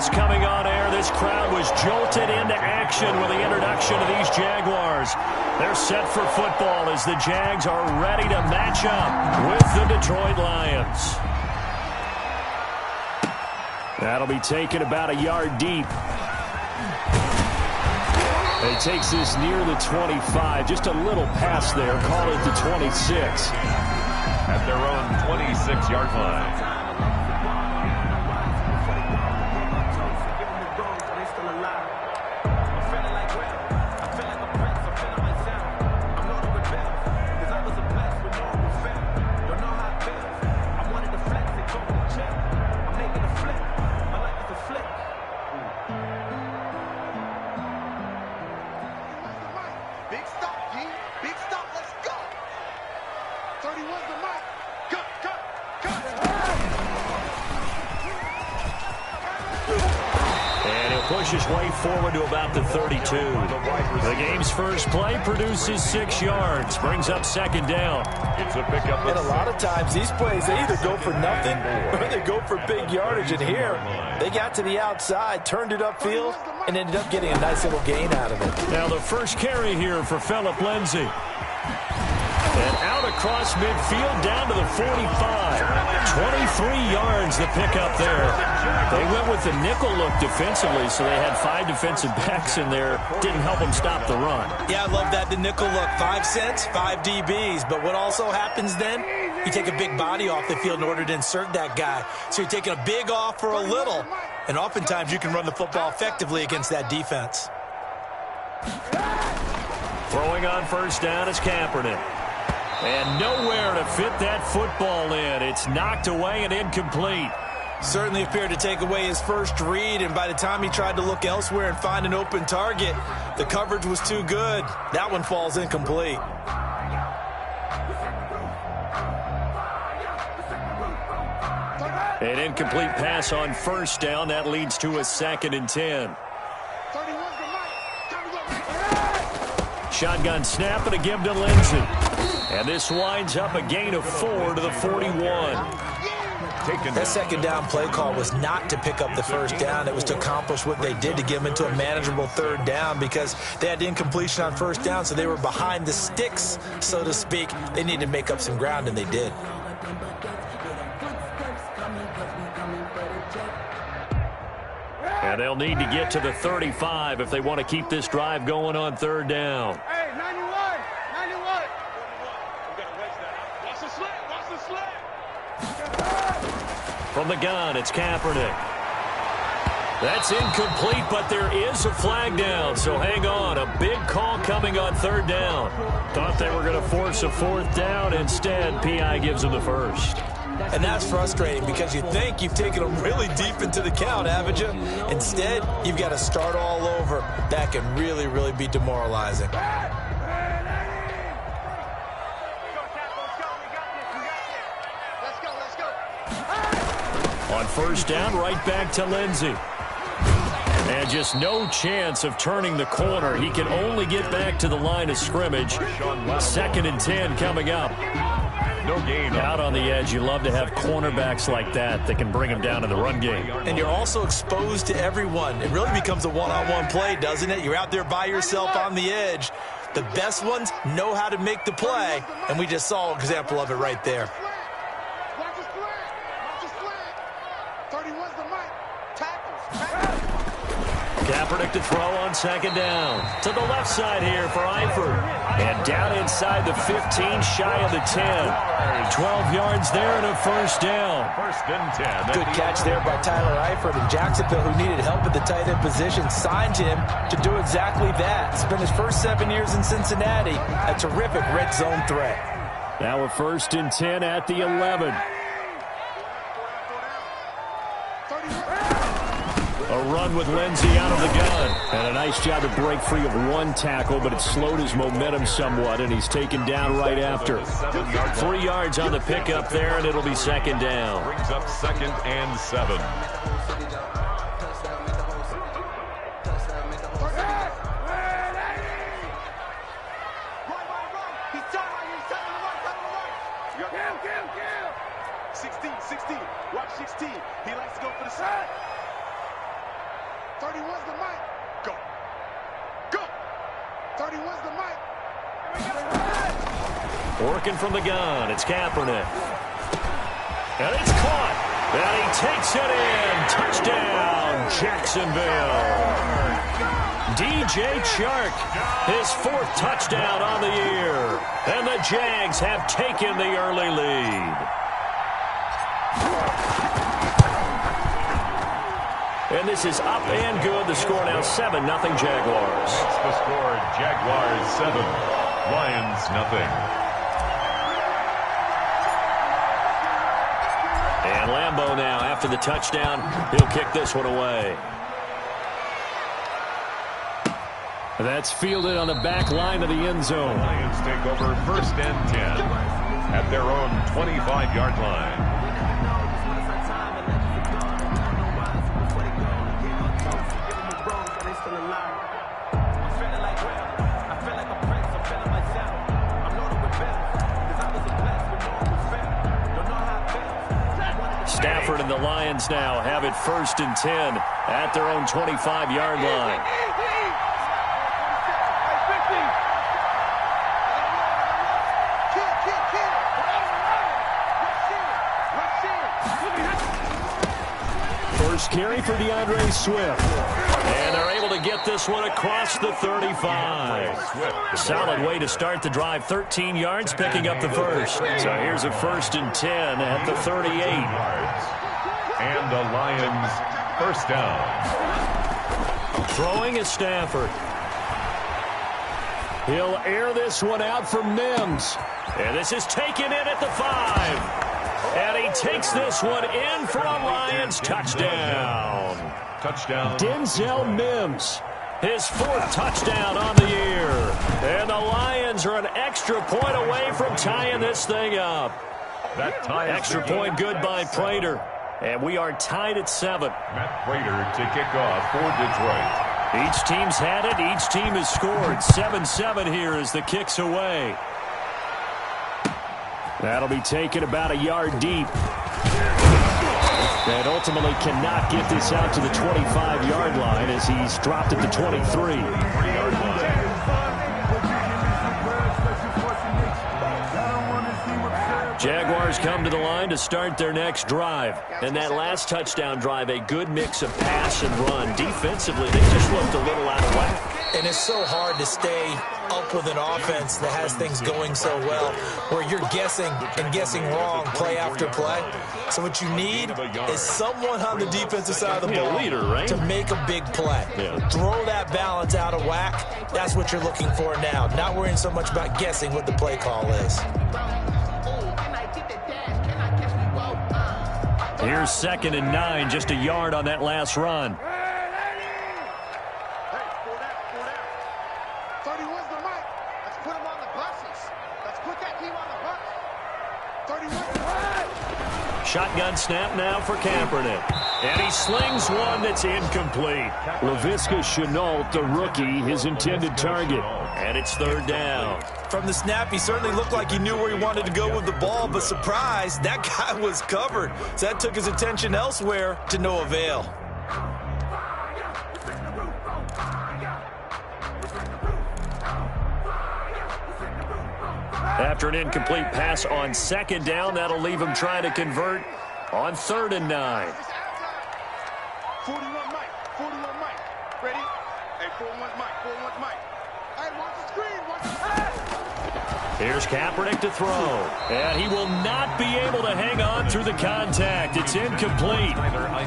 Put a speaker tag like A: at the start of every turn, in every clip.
A: Just coming on air, this crowd was jolted into action with the introduction of these Jaguars. They're set for football as the Jags are ready to match up with the Detroit Lions. That'll be taken about a yard deep. It takes this near the 25, just a little pass there, call it the 26.
B: At their own 26-yard line.
A: Pushes way forward to about the 32. The game's first play produces 6 yards, brings up second down.
B: It's a pickup.
C: And a lot of times these plays, they either go for nothing or they go for big yardage. And here, they got to the outside, turned it upfield, and ended up getting a nice little gain out of it.
A: Now the first carry here for Phillip Lindsay. And out across midfield down to the 45. 23 yards the pickup there. They went with the nickel look defensively, so they had 5 defensive backs in there. Didn't help them stop the run.
C: Yeah, I love that, the nickel look. 5 cents, 5 DBs. But what also happens then, you take a big body off the field in order to insert that guy. So you're taking a big off for a little. And oftentimes you can run the football effectively against that defense.
A: Throwing on first down is Kaepernick. And nowhere to fit that football in. It's knocked away and incomplete.
C: Certainly appeared to take away his first read, and by the time he tried to look elsewhere and find an open target, the coverage was too good. That one falls incomplete.
A: An incomplete pass on first down. That leads to a 2nd and 10. Shotgun snap and a give to Lindsay. And this winds up a gain of 4 to the 41.
C: That second down play call was not to pick up the first down. It was to accomplish what they did, to get them into a manageable third down, because they had incompletion on first down, so they were behind the sticks, so to speak. They needed to make up some ground, and they did.
A: And they'll need to get to the 35 if they want to keep this drive going on third down.
D: Hey, 91. Watch the slant.
A: From the gun, it's Kaepernick. That's incomplete, but there is a flag down, so hang on. A big call coming on third down. Thought they were going to force a 4th down. Instead, P.I. gives them the first.
C: And that's frustrating, because you think you've taken them really deep into the count, haven't you? Instead, you've got to start all over. That can really, really be demoralizing.
A: On first down, right back to Lindsay. And just no chance of turning the corner. He can only get back to the line of scrimmage. 2nd and 10 coming up.
B: No gain.
A: Out on the edge, you love to have cornerbacks like that that can bring him down in the run game.
C: And you're also exposed to everyone. It really becomes a one-on-one play, doesn't it? You're out there by yourself on the edge. The best ones know how to make the play, and we just saw an example of it right there.
A: Kaepernick to throw on second down. To the left side here for Eifert. And down inside the 15, shy of the 10. 12 yards there and a first down.
B: 1st and 10.
C: Good catch there by Tyler Eifert. And Jacksonville, who needed help at the tight end position, signed him to do exactly that. Spent his first 7 years in Cincinnati. A terrific red zone threat.
A: Now a 1st and 10 at the 11. A run with Lindsay out of the gun. And a nice job to break free of one tackle, but it slowed his momentum somewhat, and he's taken down right after. 3 yards on the pickup there, and it'll be second down.
B: Brings up 2nd and 7.
D: 31's the mic. Go. Go. 31's the mic.
A: Working from the gun, it's Kaepernick. And it's caught. And he takes it in. Touchdown, Jacksonville. DJ Chark, his 4th touchdown on the year. And the Jags have taken the early lead. And this is up and good. The score now 7-0 Jaguars.
B: The score, Jaguars 7, Lions nothing.
A: And Lambeau now, after the touchdown, he'll kick this one away. That's fielded on the back line of the end zone.
B: Lions take over 1st and 10 at their own 25-yard line.
A: Stafford and the Lions now have it 1st and 10 at their own 25-yard line. First carry for DeAndre Swift. And they're able to get this one across the 35. Solid way to start the drive. 13 yards, picking up the first. So here's a 1st and 10 at the 38.
B: And the Lions first down.
A: Throwing is Stafford. He'll air this one out for Mims. And this is taken in at the 5. And he takes this one in for a Lions touchdown.
B: Touchdown.
A: Denzel Mims, his 4th touchdown on the year. And the Lions are an extra point away from tying this thing up.
B: That ties
A: extra point good by Prater. And we are tied at 7.
B: Matt Prater to kick off for Detroit.
A: Each team's had it. Each team has scored. 7-7 here as the kick's away. That'll be taken about a yard deep. And ultimately cannot get this out to the 25-yard line as he's dropped at the 23. Jaguars come to the line to start their next drive. And that last touchdown drive, a good mix of pass and run. Defensively, they just looked a little out of whack.
C: And it's so hard to stay up with an offense that has things going so well, where you're guessing and guessing wrong play after play. So what you need is someone on the defensive side of the ball to make a big play. Throw that balance out of whack. That's what you're looking for now. Not worrying so much about guessing what the play call is.
A: Here's 2nd and 9, just a yard on that last run. Shotgun snap now for Kaepernick. And he slings one that's incomplete. Laviska Shenault, the rookie, his intended target. And it's 3rd down.
C: From the snap, he certainly looked like he knew where he wanted to go with the ball, but surprise, that guy was covered. So that took his attention elsewhere to no avail.
A: After an incomplete pass on 2nd down, that'll leave him trying to convert on 3rd and 9.
D: 41 Mike. 41 Mike. Ready? Hey, 41 Mike. 41 Mike. Hey, watch the screen. Watch the screen.
A: Here's Kaepernick to throw. And he will not be able to hang on through the contact. It's incomplete.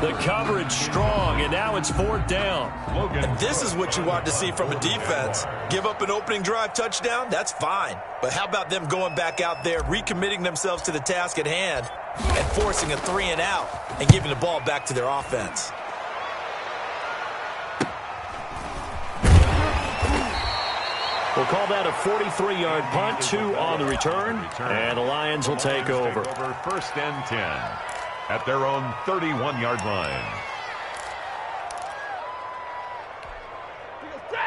A: The coverage strong, and now it's 4th down.
C: And this is what you want to see from a defense. Give up an opening drive touchdown, that's fine. But how about them going back out there, recommitting themselves to the task at hand, and forcing a 3 and out, and giving the ball back to their offense.
A: We'll call that a 43-yard punt, 2 on the return, and the Lions will take over.
B: 1st and 10 at their own 31-yard line.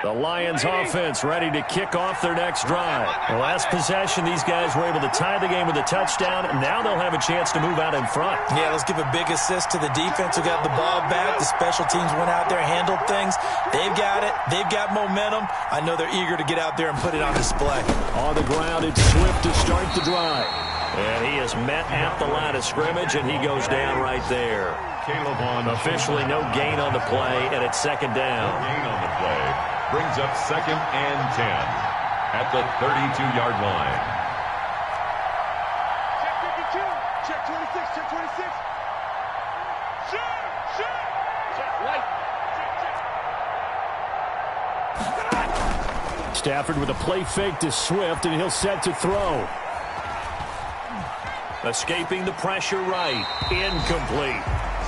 A: The Lions offense ready to kick off their next drive. The last possession, these guys were able to tie the game with a touchdown, and now they'll have a chance to move out in front.
C: Yeah, let's give a big assist to the defense who got the ball back. The special teams went out there, handled things. They've got it. They've got momentum. I know they're eager to get out there and put it on display.
A: On the ground, it's Swift to start the drive. And he is met at the line of scrimmage, and he goes down right there. Officially no gain on the play, and it's second down.
B: Gain on the play brings up 2nd and 10 at the 32-yard line.
D: Check 52. Check 26. Check 26. Shoot. Check light. Check.
A: Stafford with a play fake to Swift, and he'll set to throw. Escaping the pressure right. Incomplete.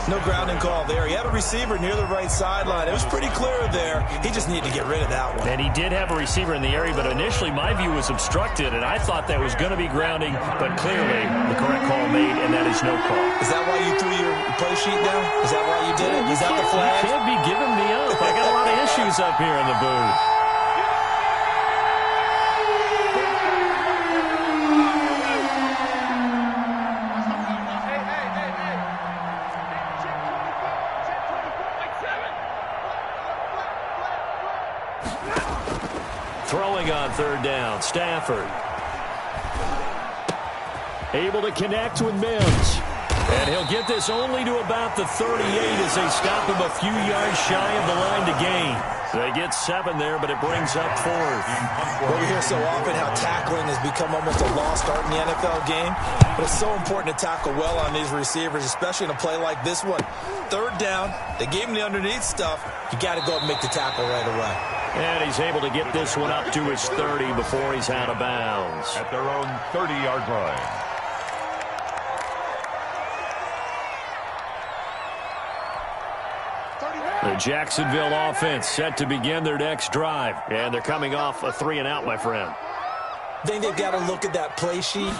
C: No grounding call there. He had a receiver near the right sideline. It was pretty clear there. He just needed to get rid of that one.
A: And he did have a receiver in the area, but initially my view was obstructed, and I thought that was going to be grounding, but clearly the correct call made, and that is no call.
C: Is that why you threw your play sheet down? Is that why you did it? Is that the flag?
A: You can't be giving me up. I got a lot of issues up here in the booth. Throwing on third down, Stafford. Able to connect with Mims. And he'll get this only to about the 38 as they stop him a few yards shy of the line to gain. They get 7 there, but it brings up 4th.
C: Well, we hear so often how tackling has become almost a lost art in the NFL game. But it's so important to tackle well on these receivers, especially in a play like this one. Third down, they gave him the underneath stuff. You got to go up and make the tackle right away.
A: And he's able to get this one up to his 30 before he's out of bounds.
B: At their own 30-yard line.
A: The Jacksonville offense set to begin their next drive. And they're coming off a 3-and-out, my friend.
C: I think they've got to look at that play sheet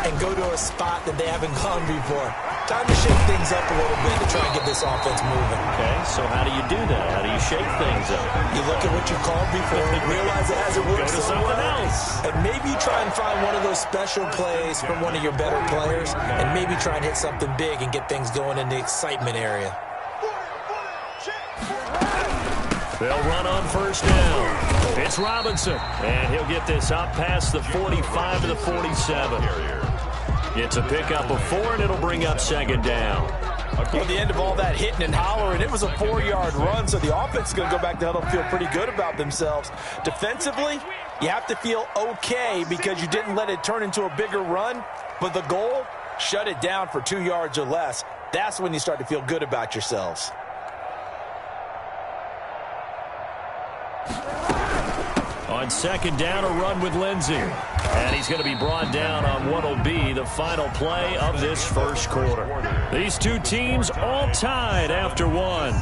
C: and go to a spot that they haven't gone before. Time to shake things up a little bit to try and get this offense moving.
A: Okay, so how do you do that? How do you shake things up?
C: You look at what you called before and realize it hasn't worked
A: Go to
C: so
A: something
C: well.
A: else.
C: And maybe try and find one of those special plays from one of your better players and maybe try and hit something big and get things going in the excitement area.
A: They'll run on first down. It's Robinson, and he'll get this up past the 45 to the 47. It's a pickup of 4, and it'll bring up second down.
C: Well, at the end of all that hitting and hollering, it was a 4-yard run, so the offense is going to go back to huddle and feel pretty good about themselves. Defensively, you have to feel okay because you didn't let it turn into a bigger run, but the goal, shut it down for 2 yards or less. That's when you start to feel good about yourselves.
A: On second down, a run with Lindsey. And he's going to be brought down on what will be the final play of this first quarter. These two teams all tied after 1.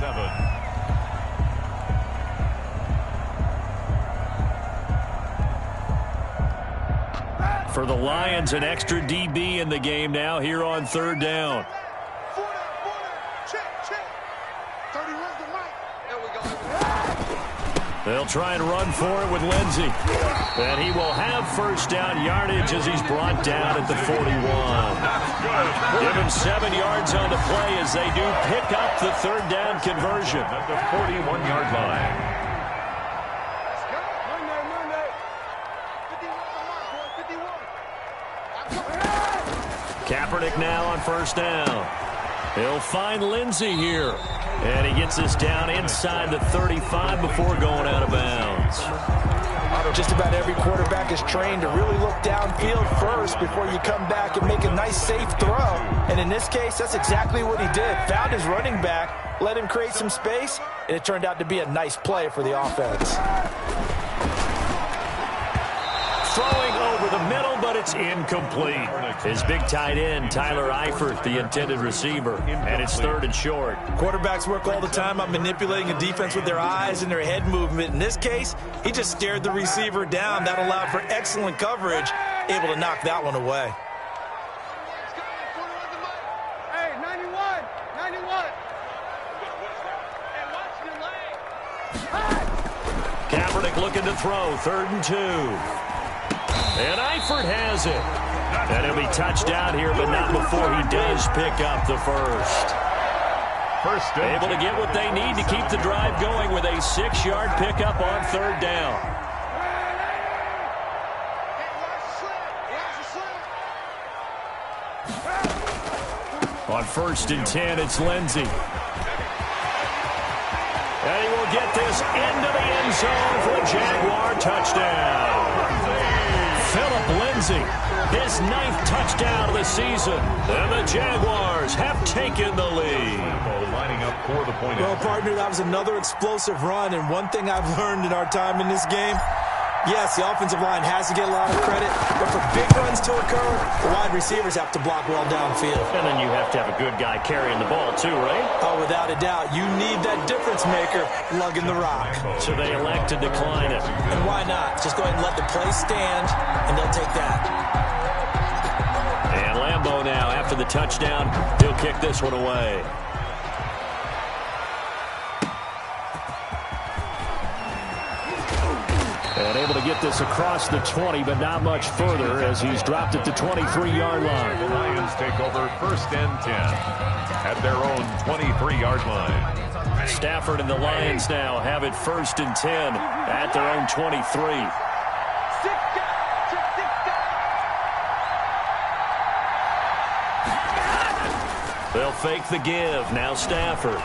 A: For the Lions, an extra DB in the game now here on third down. They'll try and run for it with Lindsey. And he will have first down yardage as he's brought down at the 41. Give him 7 yards on the play as they do pick up the third down conversion.
B: At the 41-yard line.
A: Kaepernick now on first down. He'll find Lindsey here. And he gets this down inside the 35 before going out of bounds.
C: Just about every quarterback is trained to really look downfield first before you come back and make a nice, safe throw. And in this case, that's exactly what he did. Found his running back, let him create some space, and it turned out to be a nice play for the offense.
A: Throwing over the middle, but it's incomplete. His big tight end, Tyler Eifert, the intended receiver, and it's third and short.
C: Quarterbacks work all the time on manipulating a defense with their eyes and their head movement. In this case, he just stared the receiver down. That allowed for excellent coverage, able to knock that one away.
D: Hey, 91.
A: Kaepernick looking to throw. 3rd and 2. And Eifert has it. And he'll be touchdown here, but not before he does pick up the first. Able to get what they need to keep the drive going with a 6-yard pickup on 3rd down. On 1st and 10, it's Lindsey. And he will get this into the end zone for a Jaguar touchdown. Philip Lindsey, his 9th touchdown of the season. And the Jaguars have taken the lead.
B: Lining up for the point.
C: Well, partner, that was another explosive run. And one thing I've learned in our time in this game, yes, the offensive line has to get a lot of credit, but for big runs to occur, the wide receivers have to block well downfield.
A: And then you have to have a good guy carrying the ball too, right?
C: Oh, without a doubt. You need that difference maker lugging the rock.
A: So they elect to decline it.
C: And why not? Just go ahead and let the play stand, and they'll take that.
A: And Lambeau now, after the touchdown, he'll kick this one away. And able to get this across the 20, but not much further as he's dropped it to 23-yard line.
B: The Lions take over 1st and 10 at their own 23-yard line.
A: Stafford and the Lions now have it 1st and 10 at their own 23. They'll fake the give. Now Stafford.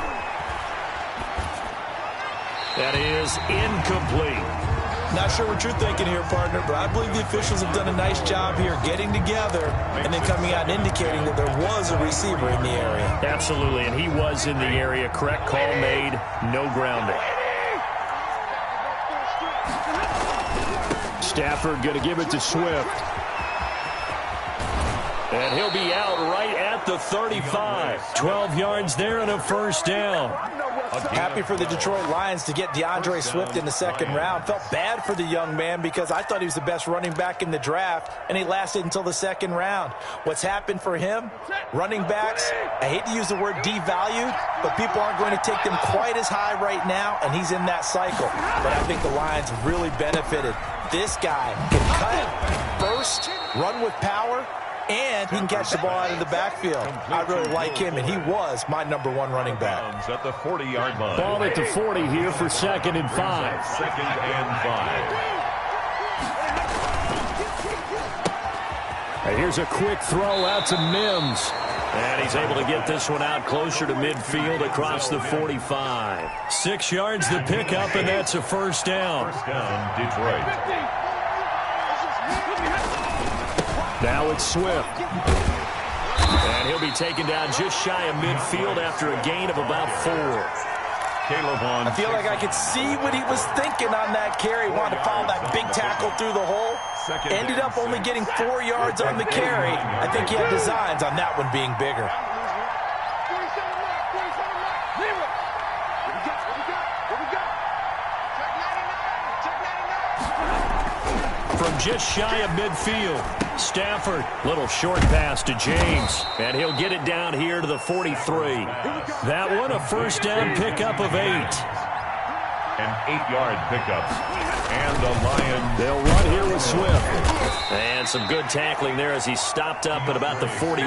A: That is incomplete.
C: Not sure what you're thinking here, partner, but I believe the officials have done a nice job here getting together and then coming out and indicating that there was a receiver in the area.
A: Absolutely, and he was in the area. Correct call made. No grounding. Stafford going to give it to Swift. And he'll be out right at the 35. 12 yards there and a 1st down.
C: Happy for the Detroit Lions to get DeAndre Swift in the 2nd round. Felt bad for the young man because I thought he was the best running back in the draft, and he lasted until the 2nd round. What's happened for him? Running backs, I hate to use the word devalued, but people aren't going to take them quite as high right now, and he's in that cycle. But I think the Lions really benefited. This guy can cut, burst, run with power, and he can catch the ball out of the backfield. I really like him, and he was my #1 running back.
B: At the 40-yard line.
A: Ball at the 40 here for 2nd and 5.
B: 2nd and 5.
A: And here's a quick throw out to Mims. And he's able to get this one out closer to midfield across the 45. 6 yards the pickup, and that's a 1st down.
B: 1st down, Detroit.
A: Now it's Swift. And he'll be taken down just shy of midfield after a gain of about 4.
C: I feel like I could see what he was thinking on that carry. Wanted to follow that big tackle through the hole. Ended up only getting 4 yards on the carry. I think he had designs on that one being bigger.
A: From just shy of midfield, Stafford, little short pass to James, and he'll get it down here to the 43. That one, a 1st down pickup of 8.
B: An 8-yard pickup. And the Lions.
A: They'll run here with Swift. And some good tackling there as he stopped up at about the 41.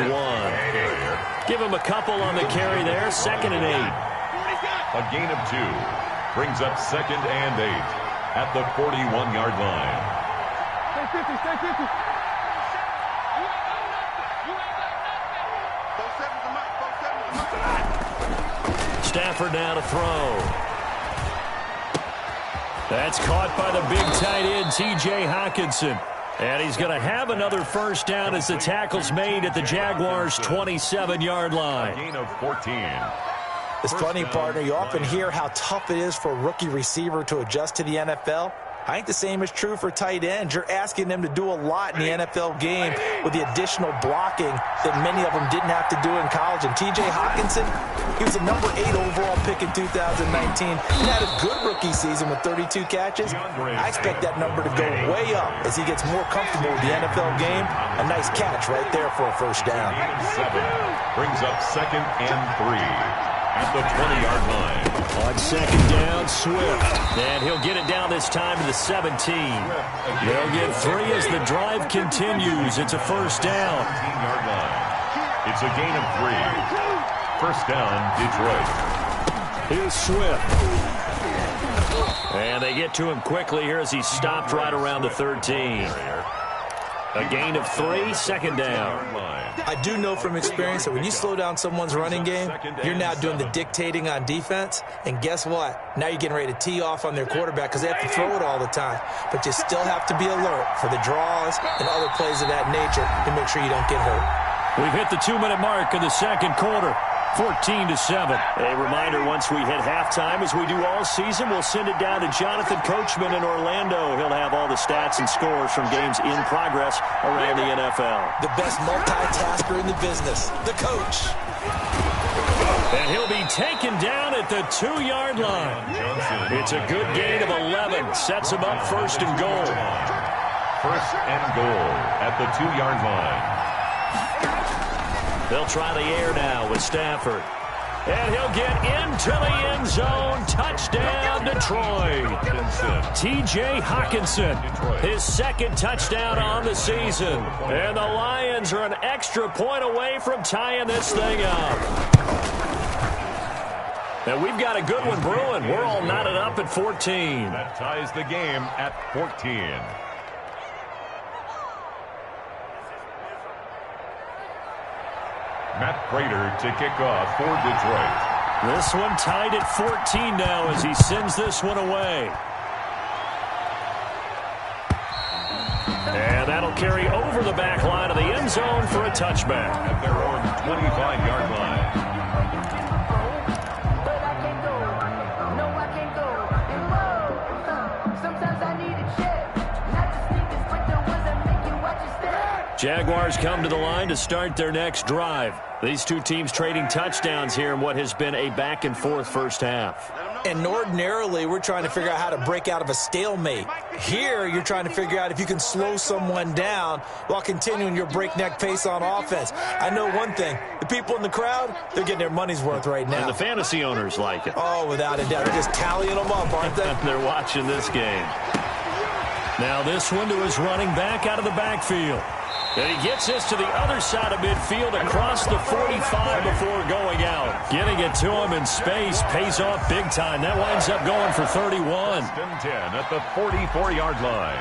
A: Give him a couple on the carry there, 2nd and 8.
B: A gain of 2. Brings up 2nd and 8 at the 41-yard line.
D: Stay 50.
A: Stafford now to throw. That's caught by the big tight end, T.J. Hockenson. And he's going to have another 1st down as the tackle's made at the Jaguars' 27-yard line.
B: Gain of 14.
C: It's funny, partner. You often hear how tough it is for a rookie receiver to adjust to the NFL. I think the same is true for tight ends. You're asking them to do a lot in the NFL game with the additional blocking that many of them didn't have to do in college. And T.J. Hockenson, he was a #8 overall pick in 2019. He had a good rookie season with 32 catches. I expect that number to go way up as he gets more comfortable with the NFL game. A nice catch right there for a 1st down.
B: 7 brings up 2nd and 3 at the 20-yard line.
A: On second down, Swift. And he'll get it down this time to the 17. They'll get 3 as the drive continues. It's a first down.
B: 15-yard line. It's a gain of 3. First down, Detroit.
A: Here's Swift. And they get to him quickly here as he stopped right around the 13. A gain of 3, second down.
C: I do know from experience that when you slow down someone's running game, you're now doing the dictating on defense. And guess what? Now you're getting ready to tee off on their quarterback because they have to throw it all the time. But you still have to be alert for the draws and other plays of that nature to make sure you don't get hurt.
A: We've hit the 2-minute mark of the second quarter. 14-7. A reminder, once we hit halftime, as we do all season, we'll send it down to Jonathan Coachman in Orlando. He'll have all the stats and scores from games in progress around the NFL.
C: The best multitasker in the business, the coach.
A: And he'll be taken down at the 2-yard line. It's a good gain of 11. Sets him up first and goal.
B: First and goal at the 2-yard line.
A: They'll try the air now with Stafford. And he'll get into the end zone. Touchdown, Detroit. T.J. Hawkinson, his second touchdown on the season. And the Lions are an extra point away from tying this thing up. And we've got a good one brewing. We're all knotted up at 14.
B: That ties the game at 14. Matt Prater to kick off for Detroit.
A: This one tied at 14 now as he sends this one away. And that'll carry over the back line of the end zone for a touchback.
B: At their own 25-yard line.
A: Jaguars come to the line to start their next drive. These two teams trading touchdowns here in what has been a back-and-forth first half.
C: And ordinarily, we're trying to figure out how to break out of a stalemate. Here, you're trying to figure out if you can slow someone down while continuing your breakneck pace on offense. I know one thing. The people in the crowd, they're getting their money's worth right now.
A: And the fantasy owners like it.
C: Oh, without a doubt. They're just tallying them up, aren't they?
A: They're watching this game. Now this one to his running back out of the backfield. And he gets this to the other side of midfield across the 45 before going out. Getting it to him in space pays off big time. That winds up going for 31.
B: 10 at the 44-yard line.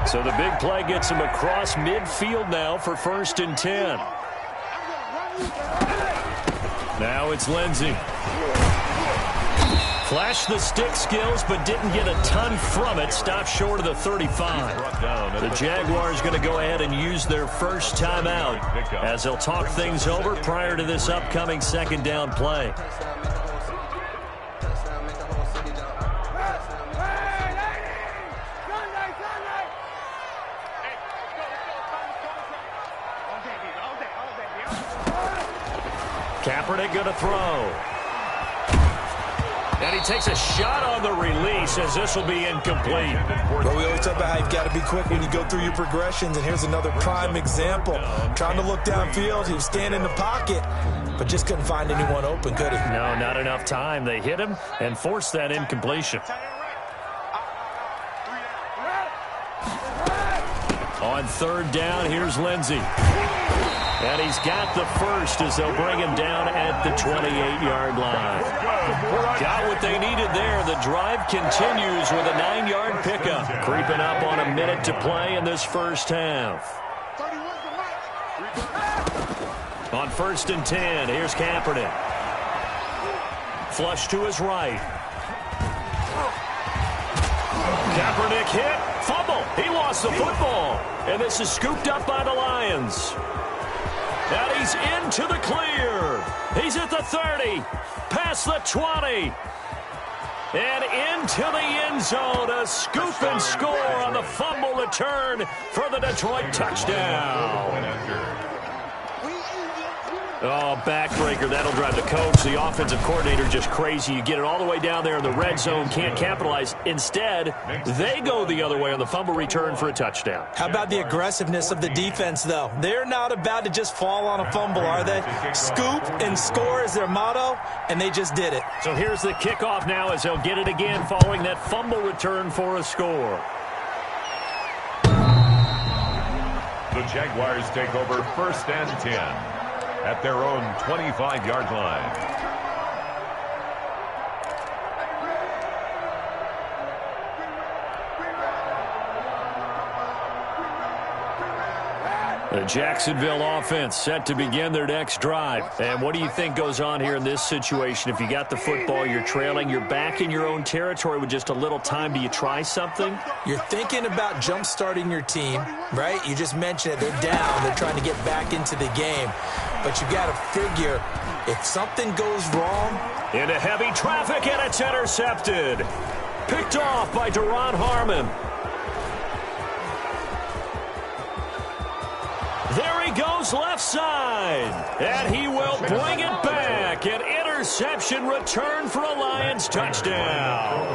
A: So the big play gets him across midfield now for 1st and 10. Now it's Lindsey. Flashed the stick skills, but didn't get a ton from it. Stopped short of the 35. The Jaguars going to go ahead and use their first timeout as they'll talk things over prior to this upcoming second down play. Kaepernick going to throw. And he takes a shot on the release as this will be incomplete.
C: But we always talk about how you've got to be quick when you go through your progressions, and here's another prime example. Trying to look downfield, he was standing in the pocket, but just couldn't find anyone open, could he?
A: No, not enough time. They hit him and forced that incompletion. On 3rd down, here's Lindsey. And he's got the first as they'll bring him down at the 28-yard line. Got what they needed there. The drive continues with a 9-yard pickup. Creeping up on a minute to play in this first half. On 1st and 10, here's Kaepernick. Flush to his right. Kaepernick hit. Fumble. He lost the football. And this is scooped up by the Lions. And he's into the clear. He's at the 30, past the 20, and into the end zone. A scoop and score on the fumble return for the Detroit touchdown. Oh, backbreaker. That'll drive the coach, the offensive coordinator, just crazy. You get it all the way down there in the red zone, can't capitalize. Instead, they go the other way on the fumble return for a touchdown.
C: How about the aggressiveness of the defense, though? They're not about to just fall on a fumble, are they? Scoop and score is their motto, and they just did it.
A: So here's the kickoff now as they'll get it again following that fumble return for a score.
B: The Jaguars take over 1st and 10 at their own 25-yard line.
A: The Jacksonville offense set to begin their next drive. And what do you think goes on here in this situation? If you got the football, you're trailing, you're back in your own territory with just a little time. Do you try something?
C: You're thinking about jump-starting your team, right? You just mentioned it. They're down. They're trying to get back into the game. But you got to figure if something goes wrong.
A: Into heavy traffic, and it's intercepted. Picked off by Deron Harmon. There he goes left side, and he will bring it back. An interception return for a Lions touchdown.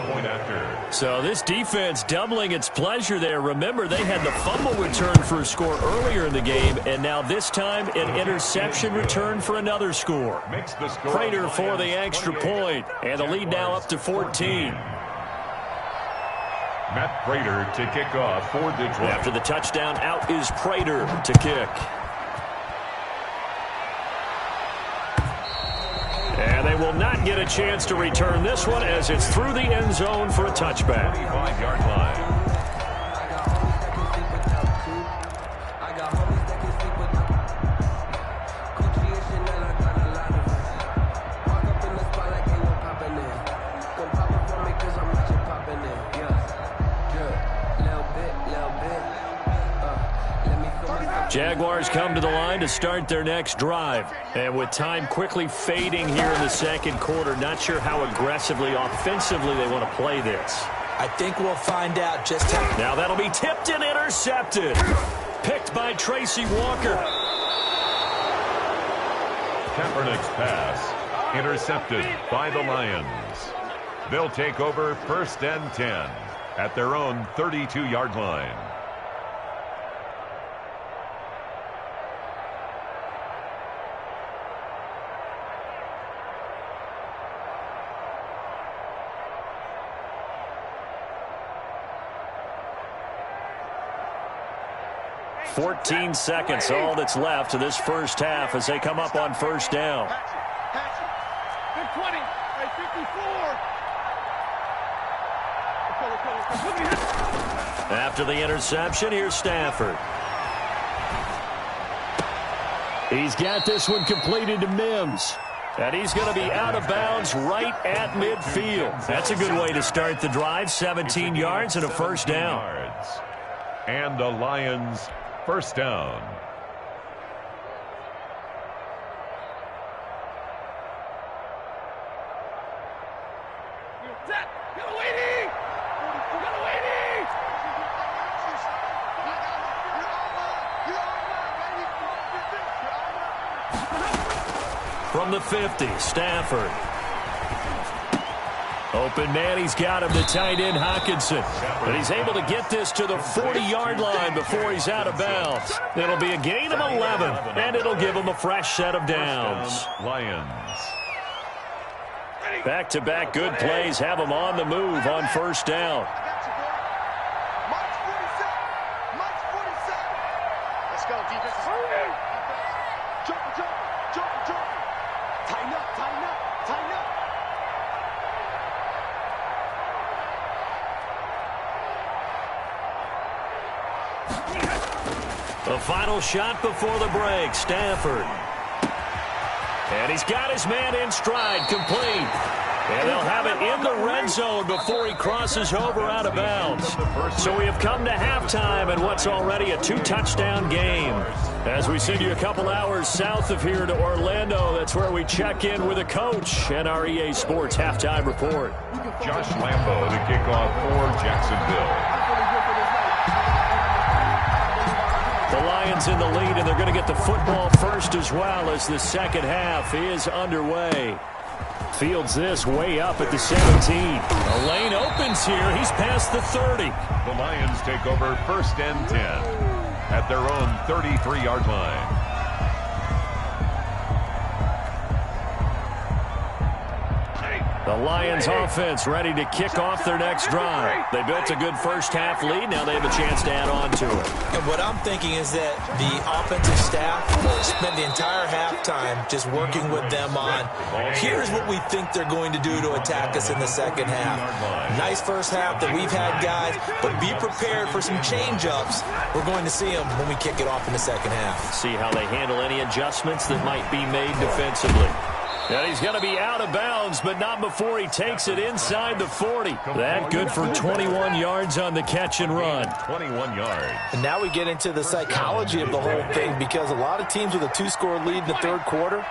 A: So this defense doubling its pleasure there. Remember, they had the fumble return for a score earlier in the game, and now this time an interception return for another score. Prater for the extra point, and the lead now up to 14.
B: Matt Prater to kick off for Detroit.
A: After the touchdown, out is Prater to kick. And they will not get a chance to return this one as it's through the end zone for a touchback.
B: 25-yard line.
A: Jaguars come to the line to start their next drive. And with time quickly fading here in the second quarter, not sure how aggressively, offensively they want to play this.
C: I think we'll find out just how.
A: Now that'll be tipped and intercepted. Picked by Tracy Walker.
B: Kaepernick's pass intercepted by the Lions. They'll take over 1st and 10 at their own 32-yard line.
A: $14 seconds, all that's left to this first half as they come up on first down.
D: Big 20, hey, 54.
A: After the interception, here's Stafford. He's got this one completed to Mims. And he's going to be out of bounds right at midfield. That's a good way to start the drive. 17 yards and a first down.
B: And the Lions first down.
A: From the 50, Stafford. Open man, he's got him, the tight end Hockenson. But he's able to get this to the 40-yard line before he's out of bounds. It'll be a gain of 11, and it'll give him a fresh set of downs.
B: Lions.
A: Back-to-back good plays have him on the move on first down.
D: Let's go, defense. Jump. Tighten up.
A: The final shot before the break, Stafford. And he's got his man in stride, complete. And they'll have it in the red zone before he crosses over out of bounds. So we have come to halftime in what's already a 2-touchdown game. As we send you a couple hours south of here to Orlando, that's where we check in with a coach and our EA Sports halftime report.
B: Josh Lambo to kick off for Jacksonville.
A: The Lions Lions in the lead, and they're going to get the football first as well as the second half is underway. Fields this way up at the 17. A lane opens here. He's past the 30.
B: The Lions take over first and 10 at their own 33-yard line.
A: The Lions offense ready to kick off their next drive. They built a good first half lead. Now they have a chance to add on to it.
C: And what I'm thinking is that the offensive staff spent the entire halftime just working with them on, here's what we think they're going to do to attack us in the second half. Nice first half that we've had, guys, but be prepared for some change-ups. We're going to see them when we kick it off in the second half.
A: See how they handle any adjustments that might be made defensively. And he's going to be out of bounds, but not before he takes it inside the 40. That good for 21 yards on the catch and run.
B: 21 yards.
C: And now we get into the psychology of the whole thing, because a lot of teams with a 2-score lead in the third quarter,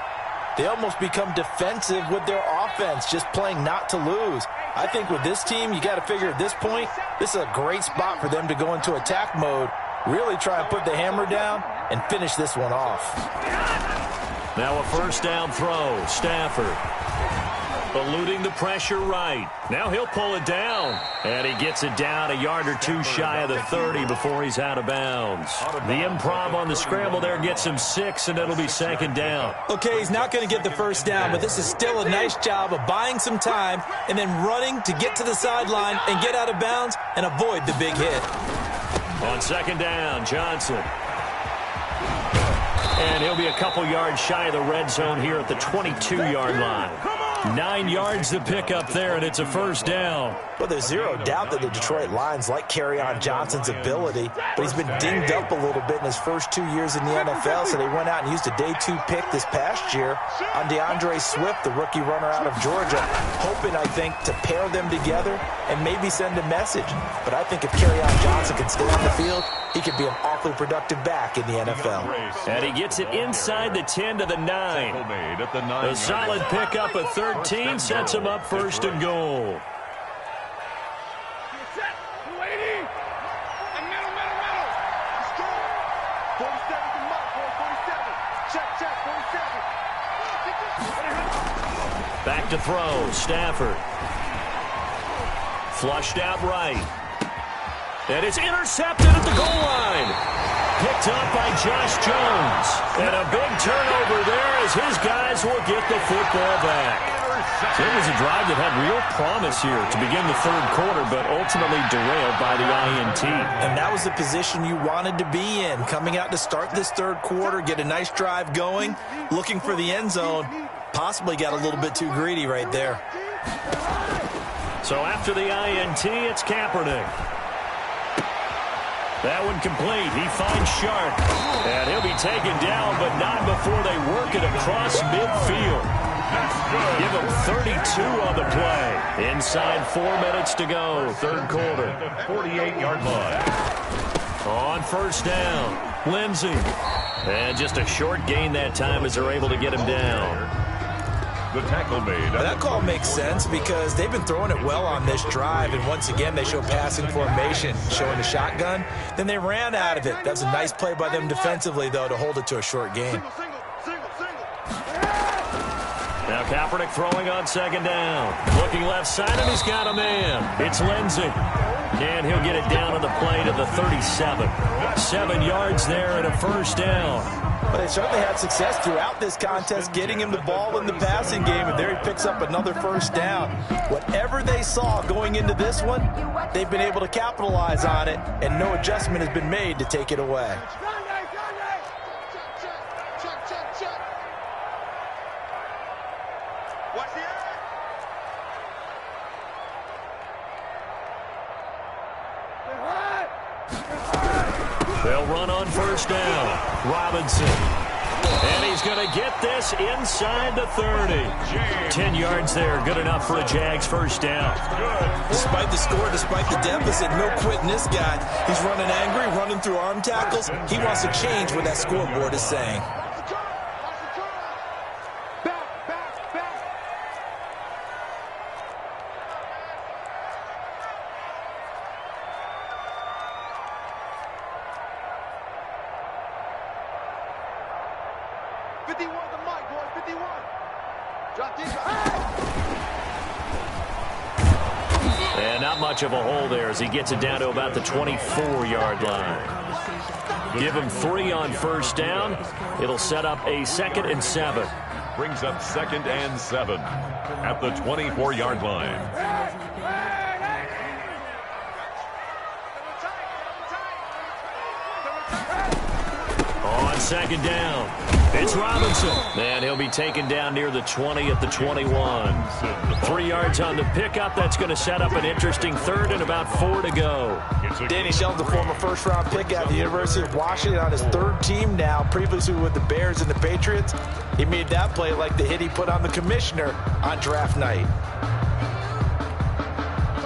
C: they almost become defensive with their offense, just playing not to lose. I think with this team, you got to figure at this point, this is a great spot for them to go into attack mode, really try and put the hammer down and finish this one off.
A: Now a first down throw. Stafford eluding the pressure right. Now he'll pull it down. And he gets it down a yard or two shy of the 30 before he's out of bounds. The improv on the scramble there gets him 6, and it'll be second down.
C: Okay, he's not going to get the first down, but this is still a nice job of buying some time and then running to get to the sideline and get out of bounds and avoid the big hit.
A: On second down, Johnson. And he'll be a couple yards shy of the red zone here at the 22-yard line. 9 yards to pick up there, and it's a first down.
C: Well, there's zero doubt that the Detroit Lions like Kerryon Johnson's ability, but he's been dinged up a little bit in his first 2 years in the NFL, so they went out and used a day 2 pick this past year on DeAndre Swift, the rookie runner out of Georgia, hoping, I think, to pair them together and maybe send a message. But I think if Kerryon Johnson can stay on the field, he could be an awfully productive back in the NFL.
A: And he gets it inside the 10 to the 9. A solid pickup of 13 sets him up first and goal. Back to throw. Stafford. Flushed out right. And it's intercepted at the goal line. Picked up by Josh Jones. And a big turnover there as his guys will get the football back. So it was a drive that had real promise here to begin the third quarter, but ultimately derailed by the INT.
C: And that was the position you wanted to be in, coming out to start this third quarter, get a nice drive going, looking for the end zone. Possibly got a little bit too greedy right there.
A: So after the INT, it's Kaepernick. That one complete. He finds Sharp. And he'll be taken down, but not before they work it across midfield. Give him 32 on the play. Inside 4 minutes to go. Third quarter.
B: 48-yard line.
A: On first down, Lindsey. And just a short gain that time as they're able to get him down.
B: The tackle made.
C: That call makes sense because they've been throwing it well on this drive, and once again they show passing formation, showing the shotgun. Then they ran out of it. That was a nice play by them defensively, though, to hold it to a short gain.
A: Now Kaepernick throwing on second down. Looking left side, and he's got a man. It's Lindsey. And he'll get it down on the play to the 37. 7 yards there and a first down.
C: But they certainly had success throughout this contest getting him the ball in the passing game, and there he picks up another first down. Whatever they saw going into this one, they've been able to capitalize on it, and no adjustment has been made to take it away.
A: They'll run on first down. Robinson. And he's going to get this inside the 30. 10 yards there. Good enough for a Jags first down.
C: Despite the score, despite the deficit, no quitting this guy. He's running angry, running through arm tackles. He wants to change what that scoreboard is saying.
A: And not much of a hole there as he gets it down to about the 24-yard line. Give him 3 on first down. It'll set up a 2nd and 7.
B: Brings up 2nd and 7 at the 24-yard line.
A: On 2nd down, it's Robinson. And he'll be taken down near the 20 at the 21. 3 yards on the pickup. That's going to set up an interesting 3rd and about 4 to go.
C: Danny Shelton's the former first-round pick at the University of Washington on his 3rd team now, previously with the Bears and the Patriots. He made that play like the hit he put on the commissioner on draft night.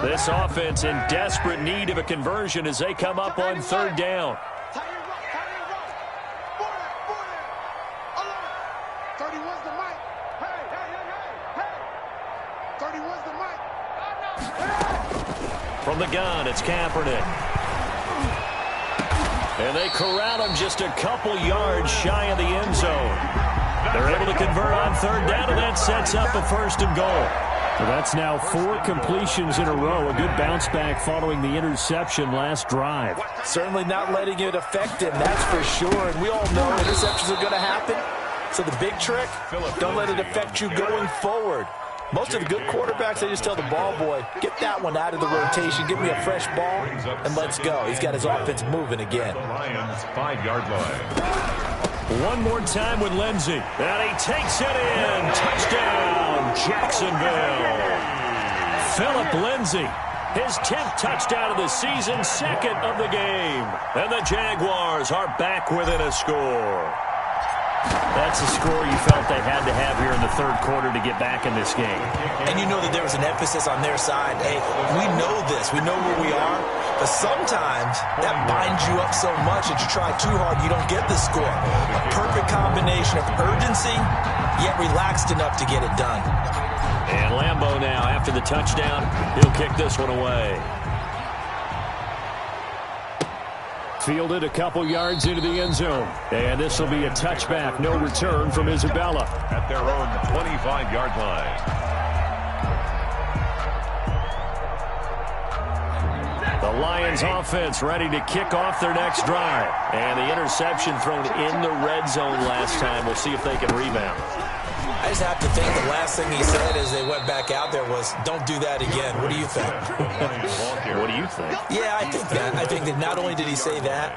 A: This offense in desperate need of a conversion as they come up on 3rd down.
D: 31's the mic. Hey. 31's the mic.
A: From the gun, it's Kaepernick. And they corral him just a couple yards shy of the end zone. They're able to convert on 3rd down, and that sets up a 1st and goal.
E: Well, that's now 4 completions in a row. A good bounce back following the interception last drive.
C: Certainly not letting it affect him, that's for sure. And we all know interceptions are going to happen. So the big trick, don't let it affect you going forward. Most of the good quarterbacks, they just tell the ball boy, get that one out of the rotation, give me a fresh ball, and let's go. He's got his offense moving again.
B: The Lions 5-yard line.
A: One more time with Lindsey. And he takes it in. Touchdown, Jacksonville. Philip Lindsey, his 10th touchdown of the season, 2nd of the game. And the Jaguars are back within a score. That's a score you felt they had to have here in the 3rd quarter to get back in this game.
C: And you know that there was an emphasis on their side. Hey, we know this. We know where we are. But sometimes that binds you up so much that you try too hard, you don't get the score. A perfect combination of urgency, yet relaxed enough to get it done.
A: And Lambeau now, after the touchdown, he'll kick this one away.
E: Fielded a couple yards into the end zone. And this will be a touchback. No return from Isabella.
B: At their own 25-yard line.
A: The Lions offense ready to kick off their next drive. And the interception thrown in the red zone last time. We'll see if they can rebound.
C: I just have to think the last thing he said as they went back out there was, don't do that again. What do you think?
A: What do you think?
C: Yeah, I think that. I think that not only did he say that,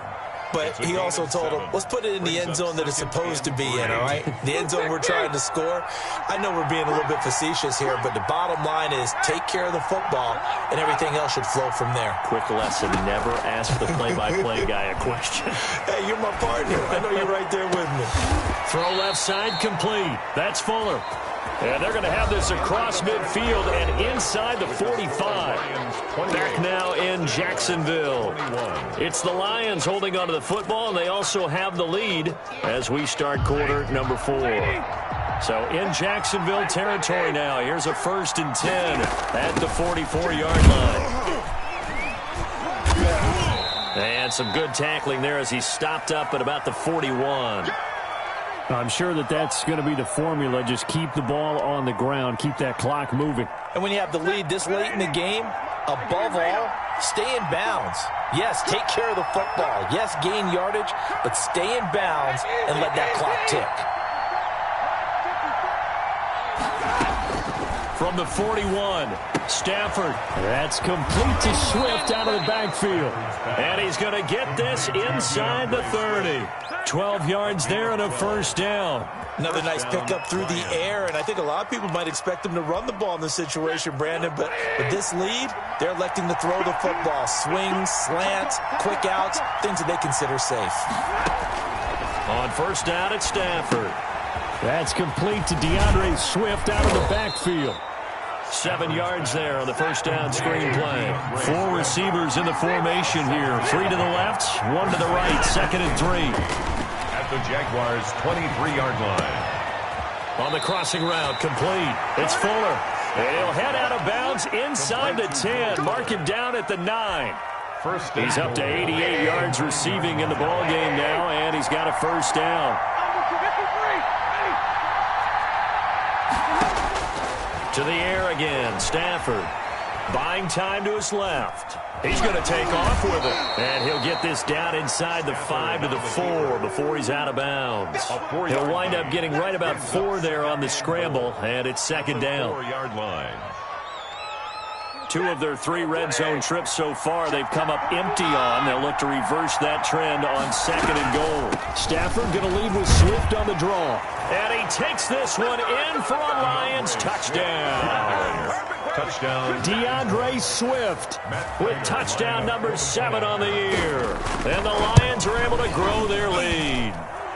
C: but he also told them, let's put it in the end zone that it's supposed to be in, all right? The end zone we're trying to score. I know we're being a little bit facetious here, but the bottom line is take care of the football, and everything else should flow from there.
A: Quick lesson, never ask the play-by-play guy a question.
C: Hey, you're my partner. I know you're right there with me.
A: Throw left side complete. That's Fuller. And they're going to have this across midfield and inside the 45. Back now in Jacksonville. It's the Lions holding onto the football, and they also have the lead as we start quarter number 4. So in Jacksonville territory now. Here's a 1st and 10 at the 44-yard line. And some good tackling there as he stopped up at about the 41.
E: I'm sure that that's going to be the formula. Just keep the ball on the ground. Keep that clock moving.
C: And when you have the lead this late in the game, above all, stay in bounds. Yes, take care of the football. Yes, gain yardage, but stay in bounds and let that clock tick.
A: From the 41, Stafford. That's complete to Swift out of the backfield. And he's going to get this inside the 30. 12 yards there and a 1st down.
C: Another nice pickup through the air, and I think a lot of people might expect him to run the ball in this situation, Brandon, but with this lead, they're electing to throw the football. Swings, slants, quick outs, things that they consider safe.
A: On 1st down, it's Stafford.
E: That's complete to DeAndre Swift out of the backfield.
A: 7 yards there on the 1st down screen play. 4 receivers in the formation here. 3 to the left, 1 to the right, 2nd and 3.
B: At the Jaguars' 23-yard line.
A: On the crossing route, complete. It's Fuller. And he'll head out of bounds inside the 10. Mark him down at the 9. He's up to 88 yards receiving in the ballgame now, and he's got a 1st down. To the air again. Stafford buying time to his left. He's going to take off with it. And he'll get this down inside the 5 to the 4 before he's out of bounds. He'll wind up getting right about 4 there on the scramble, and it's second down.
B: 4-yard line.
A: 2 of their 3 red zone trips so far they've come up empty on. They'll look to reverse that trend on second and goal.
E: Stafford going to lead with Swift on the draw.
A: And he takes this one in for a Lions touchdown.
B: Touchdown.
E: DeAndre Swift
A: with touchdown number 7 on the year. And the Lions are able to grow their lead.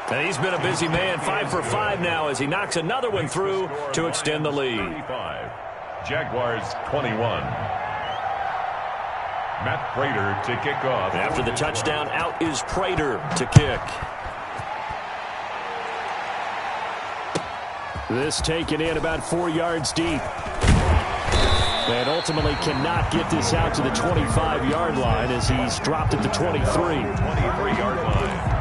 A: And he's been a busy man, 5 for 5 now as he knocks another one through to extend the lead.
B: 35. Jaguars 21. Matt Prater to kick off.
A: After the touchdown, out is Prater to kick.
E: This taken in about 4 yards deep. And ultimately cannot get this out to the 25-yard line as he's dropped at the 23.
B: 23-yard line.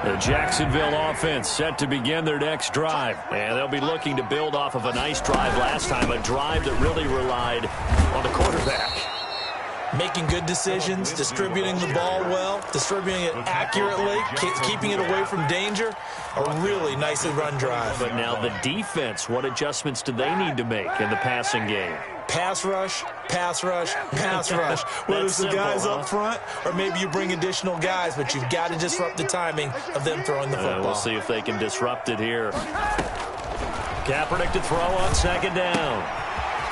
A: The Jacksonville offense set to begin their next drive. And they'll be looking to build off of a nice drive last time, a drive that really relied on the quarterback.
C: Making good decisions, distributing the ball well, distributing it accurately, keeping it away from danger. A really nicely run drive.
A: But now the defense, what adjustments do they need to make in the passing game?
C: Pass rush, pass rush, pass rush. Whether it's the guys up front or maybe you bring additional guys, but you've got to disrupt the timing of them throwing the football.
A: We'll see if they can disrupt it here. Kaepernick to throw on second down.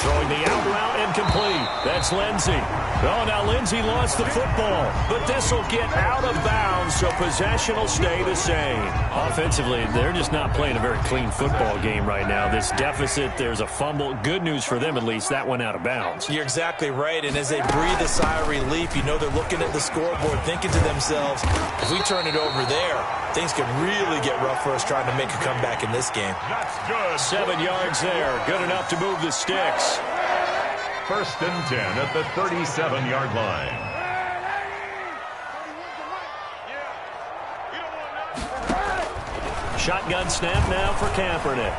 A: Throwing the out route incomplete. That's Lindsey. Oh, now Lindsey lost the football. But this will get out of bounds, so possession will stay the same. Offensively, they're just not playing a very clean football game right now. This deficit, there's a fumble. Good news for them, at least. That went out of bounds.
C: You're exactly right. And as they breathe a sigh of relief, you know they're looking at the scoreboard, thinking to themselves, if we turn it over there, things could really get rough for us trying to make a comeback in this game.
B: That's good.
A: 7 yards there. Good enough to move the sticks.
B: First and 10 at the 37-yard line.
A: Shotgun snap now for Kaepernick.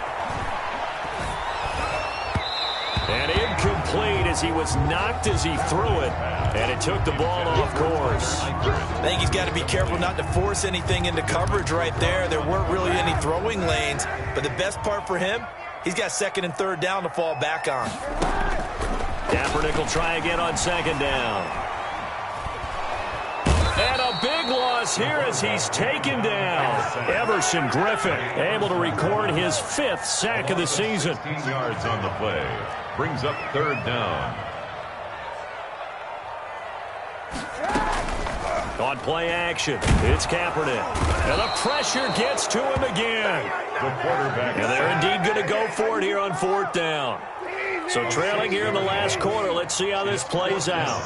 A: And incomplete as he was knocked as he threw it. And it took the ball off course.
C: I think he's got to be careful not to force anything into coverage right there. There weren't really any throwing lanes. But the best part for him, he's got second and third down to fall back on.
A: Kaepernick will try again on second down. And a big loss here as he's taken down. Everson Griffin able to record his 5th sack of the season.
B: 15 yards on the play. Brings up third down.
A: On play action, it's Kaepernick. And the pressure gets to him again.
B: The quarterback.
A: And they're indeed going to go for it here on 4th down. So trailing here in the last quarter, let's see how this plays out.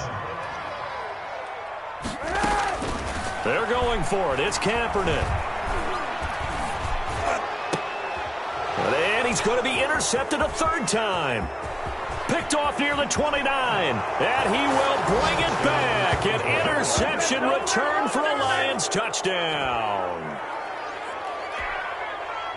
A: They're going for it. It's Kaepernick. And he's going to be intercepted a 3rd time. Picked off near the 29. And he will bring it back. An interception return for a Lions touchdown.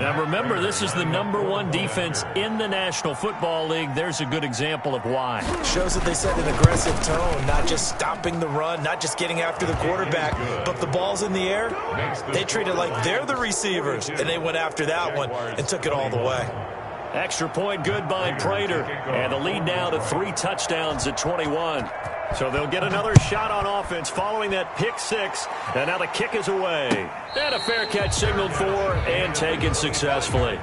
A: Now remember, this is the #1 defense in the National Football League. There's a good example of why.
C: Shows that they set an aggressive tone, not just stopping the run, not just getting after the quarterback, but the ball's in the air. They treat it like they're the receivers, and they went after that one and took it all the way.
A: Extra point good by Prater. And the lead now to 3 touchdowns at 21. So they'll get another shot on offense following that pick 6. And now the kick is away. And a fair catch signaled for and taken successfully.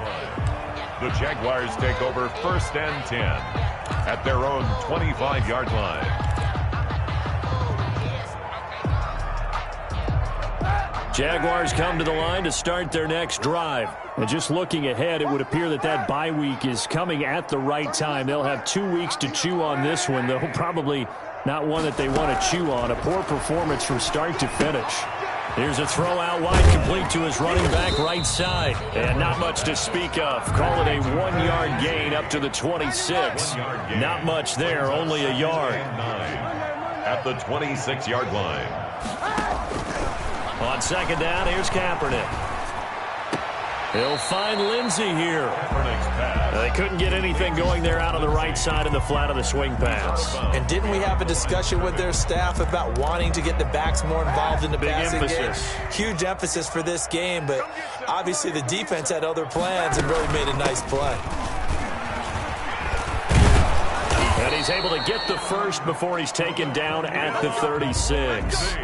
B: The Jaguars take over 1st and 10 at their own 25-yard line.
E: Jaguars come to the line to start their next drive. And just looking ahead, it would appear that that bye week is coming at the right time. They'll have 2 weeks to chew on this one, though probably not one that they want to chew on. A poor performance from start to finish. Here's a throw out wide, complete to his running back right side. And not much to speak of. Call it a 1-yard gain up to the 26. Not much there, only a yard.
B: At the 26-yard line.
A: On second down, here's Kaepernick.
E: He'll find Lindsey here. They couldn't get anything going there out of the right side of the flat of the swing pass.
C: And didn't we have a discussion with their staff about wanting to get the backs more involved in the passing game? Huge emphasis for this game, but obviously the defense had other plans and really made a nice play.
E: And he's able to get the first before he's taken down at the 36.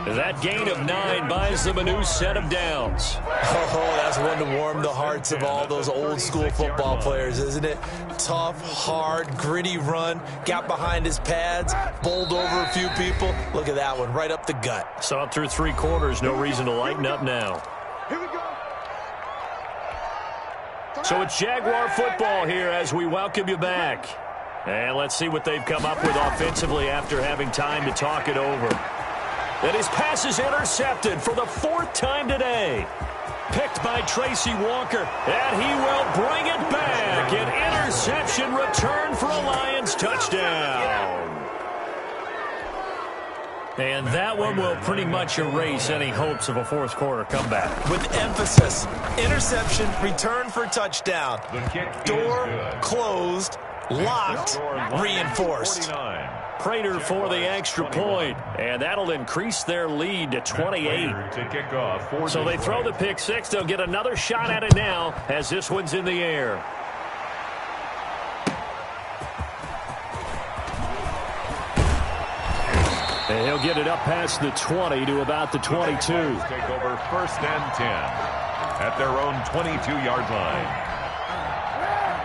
E: That gain of 9 buys them a new set of downs.
C: Oh, that's one to warm the hearts of all those old-school football players, isn't it? Tough, hard, gritty run, got behind his pads, bowled over a few people. Look at that one, right up the gut.
E: Saw it through 3 quarters, no reason to lighten up now.
D: Here we go.
E: So it's Jaguar football here as we welcome you back. And let's see what they've come up with offensively after having time to talk it over. And his pass is intercepted for the 4th time today. Picked by Tracy Walker, and he will bring it back. An interception return for a Lions touchdown. And that one will pretty much erase any hopes of a 4th quarter comeback.
C: With emphasis, interception, return for touchdown. Door closed, locked, reinforced.
E: Prater for the extra point, and that'll increase their lead to 28. So they throw the pick 6. They'll get another shot at it now as this one's in the air. And he'll get it up past the 20 to about the 22.
B: Take over 1st and 10 at their own 22-yard line.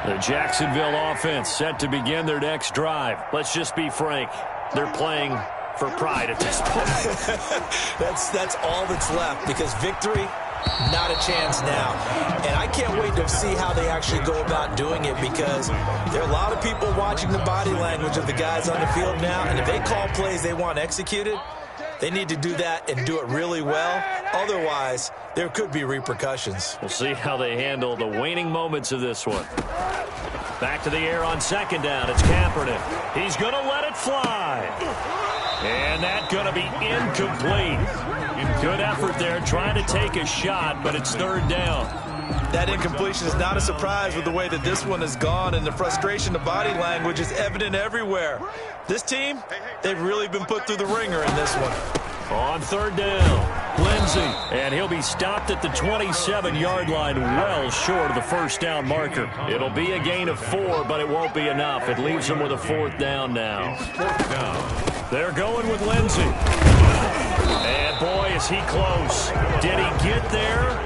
E: The Jacksonville offense set to begin their next drive. Let's just be frank. They're playing for pride at this point.
C: That's all that's left, because victory, not a chance now. And I can't wait to see how they actually go about doing it, because there are a lot of people watching the body language of the guys on the field now, and if they call plays they want executed, they need to do that and do it really well. Otherwise, there could be repercussions.
E: We'll see how they handle the waning moments of this one. Back to the air on 2nd down. It's Kaepernick. He's going to let it fly. And that's going to be incomplete. Good effort there trying to take a shot, but it's 3rd down.
C: That incompletion is not a surprise with the way that this one has gone, and the frustration, the body language is evident everywhere. This team, they've really been put through the ringer in this one.
E: On 3rd down, Lindsey, and he'll be stopped at the 27-yard line, well short of the 1st down marker. It'll be a gain of 4, but it won't be enough. It leaves them with a 4th down now. They're going with Lindsey. And boy, is he close. Did he get there?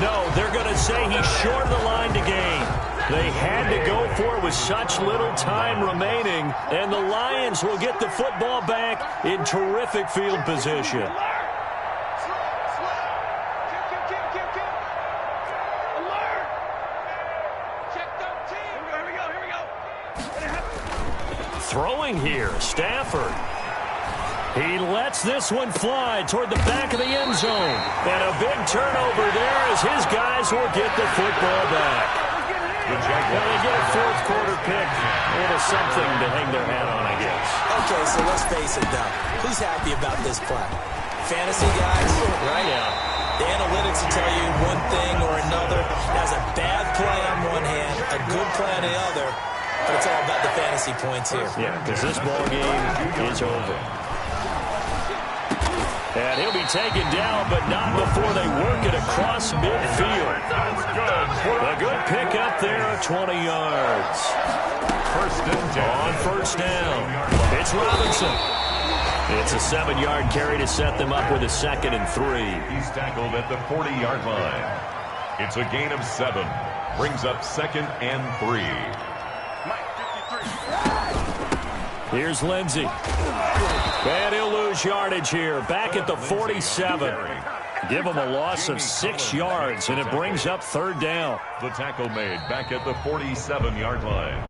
E: No, they're going to say he's short of the line to gain. They had to go for it with such little time remaining, and the Lions will get the football back in terrific field position. Throwing here, Stafford. He lets this one fly toward the back of the end zone. And a big turnover there as his guys will get the football back. Well, they get a 4th quarter pick. A little something to hang their hat on, I guess.
C: Okay, so let's face it, though. Who's happy about this play? Fantasy guys, right?
E: Yeah.
C: The analytics will tell you one thing or another. That's a bad play on one hand, a good play on the other. But it's all about the fantasy points here.
E: Yeah, because this ball game is over. And he'll be taken down, but not before they work it across midfield. A good pickup there of 20 yards. On 1st down, it's Robinson. It's a 7-yard carry to set them up with a 2nd and 3.
B: He's tackled at the 40-yard line. It's a gain of 7. Brings up 2nd and 3.
E: Here's Lindsey. And he'll lose yardage here. Back at the 47. Give him a loss of 6 yards, and it brings up 3rd down.
B: The tackle made back at the 47-yard line.